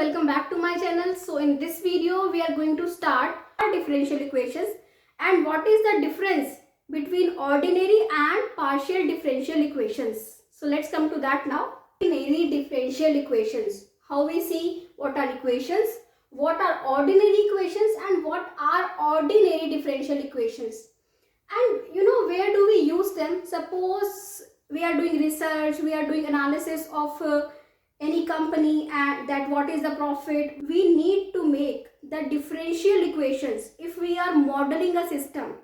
welcome back to my channel. So in this video we are going to start our differential equations and what is the difference between ordinary and partial differential equations. So let's come to that now. Ordinary differential equations. How we see what are equations, what are ordinary equations and what are ordinary differential equations. And where do we use them? Suppose we are doing research, we are doing analysis of any company and that what is the profit. We need to make the differential equations. If we are modeling a system,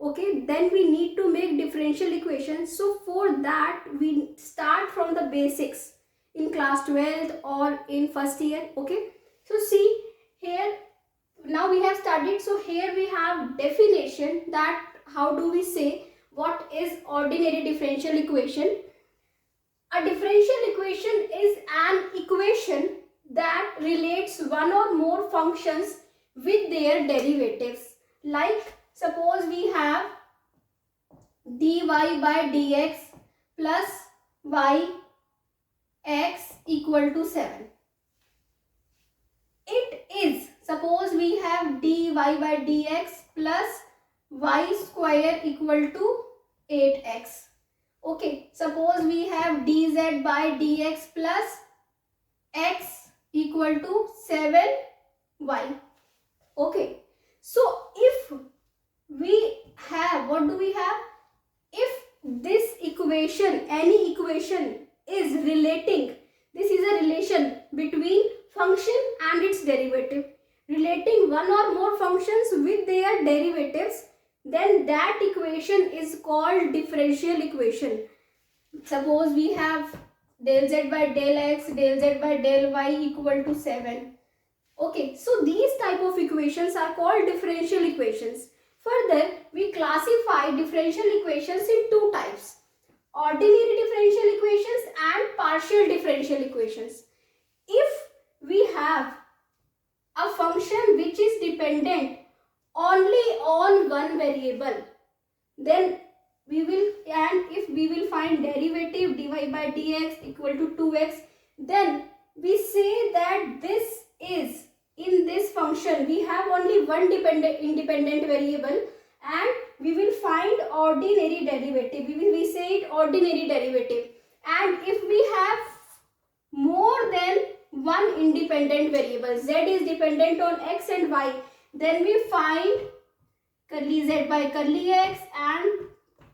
okay, then we need to make differential equations. So for that we start from the basics in class 12th or in first year. Okay, so see here, now we have studied. So here we have definition that how do we say what is ordinary differential equation. A differential equation is an equation that relates one or more functions with their derivatives. Like suppose we have dy by dx plus yx equal to 7. It is, suppose we have dy by dx plus y square equal to 8x. Okay, suppose we have dz by dx plus x equal to 7y. Okay, so if we have, what do we have? If this equation, any equation is relating, this is a relation between function and its derivative, relating one or more functions with their derivatives, then that equation is called differential equation. Suppose we have del z by del x, del z by del y equal to 7. Okay, so these type of equations are called differential equations. Further, we classify differential equations in two types: ordinary differential equations and partial differential equations. If we have a function which is dependent only on one variable, then we will, and if we will find derivative dy by dx equal to 2x, then we say that this is, in this function we have only one independent variable and we will find ordinary derivative. We say it ordinary derivative. And if we have more than one independent variable, z is dependent on x and y, then we find curly z by curly x and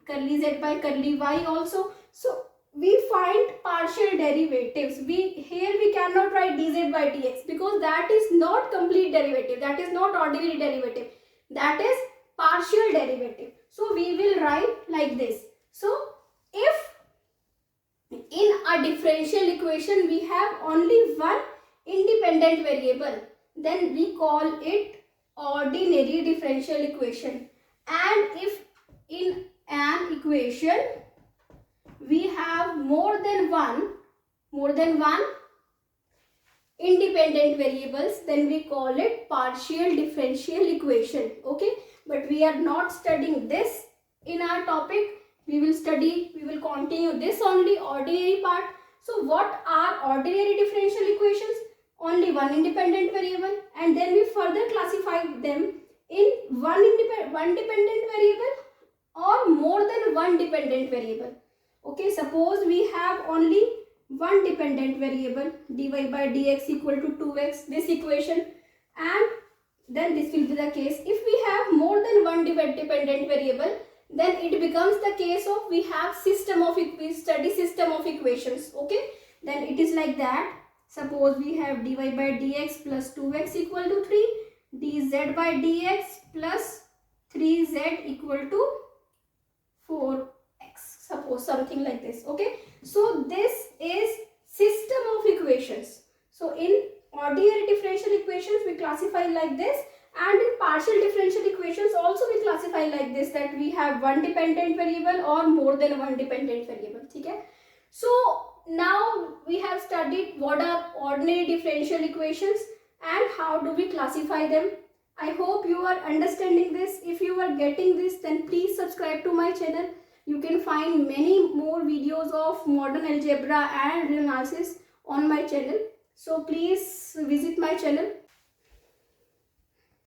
curly z by curly y also. So we find partial derivatives. Here we cannot write dz by dx because that is not complete derivative, that is not ordinary derivative, that is partial derivative. So we will write like this. So if in a differential equation we have only one independent variable, then we call it ordinary differential equation. And if in an equation we have more than one independent variables, then we call it partial differential equation. Okay, but we are not studying this in our topic. We will continue this only, ordinary part. So what are ordinary differential equations? Only one independent variable, and then we further classify them in one dependent variable or more than one dependent variable. Okay, suppose we have only one dependent variable dy by dx equal to 2x, this equation, and then this will be the case. If we have more than one dependent variable, then it becomes the case of we have we study system of equations. Okay, then it is like that. Suppose we have dy by dx plus 2x equal to 3, dz by dx plus 3z equal to 4x. Suppose something like this. Okay, so this is system of equations. So in ordinary differential equations we classify like this, and in partial differential equations also we classify like this, that we have one dependent variable or more than one dependent variable. Okay, so now we have studied what are ordinary differential equations and how do we classify them. I hope you are understanding this. If you are getting this, then please subscribe to my channel. You can find many more videos of modern algebra and real analysis on my channel. So please visit my channel.